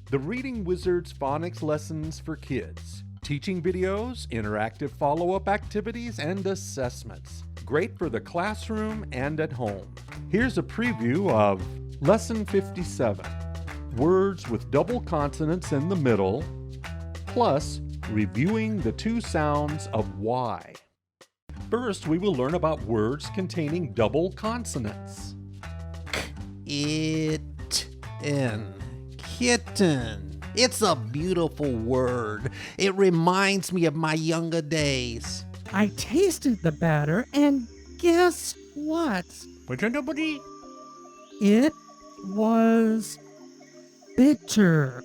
The Reading Wizard's Phonics Lessons for Kids. Teaching videos, interactive follow-up activities, and assessments. Great for the classroom and at home. Here's a preview of Lesson 57. Words with double consonants in the middle, plus reviewing the two sounds of Y. First, we will learn about words containing double consonants. Kitten. It's a beautiful word. It reminds me of my younger days. I tasted the batter, and guess what? It was bitter.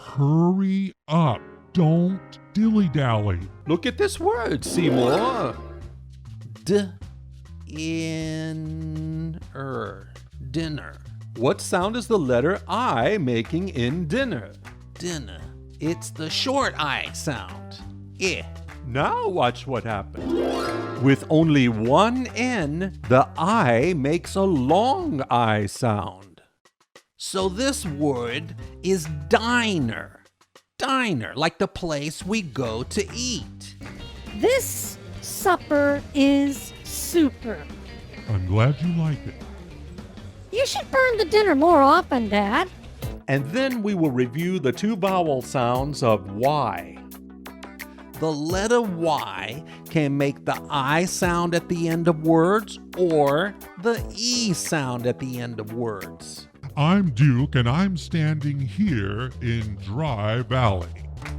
Hurry up. Don't dilly-dally. Look at this word, Seymour. Dinner. What sound is the letter I making in dinner? Dinner. It's the short I sound. Now watch what happens. With only one N, the I makes a long I sound. So this word is diner. Diner, like the place we go to eat. This supper is super. I'm glad you like it. You should burn the dinner more often, Dad. And then we will review the two vowel sounds of Y. The letter Y can make the I sound at the end of words or the E sound at the end of words. I'm Duke and I'm standing here in Dry Valley.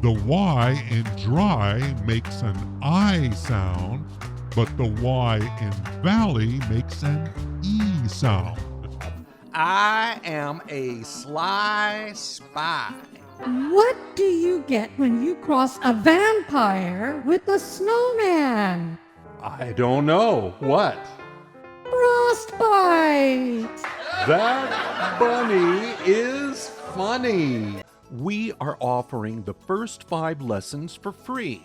The Y in dry makes an I sound, but the Y in valley makes an E sound. I am a sly spy. What do you get when you cross a vampire with a snowman? I don't know. What? Frostbite! That bunny is funny. We are offering the first 5 lessons for free.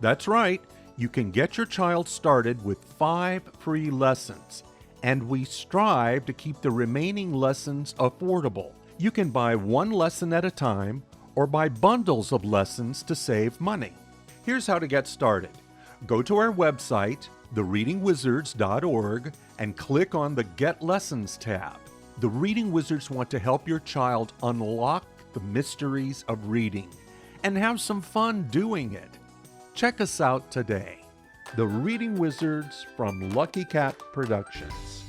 That's right. You can get your child started with 5 free lessons. And we strive to keep the remaining lessons affordable. You can buy one lesson at a time or buy bundles of lessons to save money. Here's how to get started. Go to our website, thereadingwizards.org, and click on the Get Lessons tab. The Reading Wizards want to help your child unlock the mysteries of reading and have some fun doing it. Check us out today. The Reading Wizards from Lucky Cat Productions.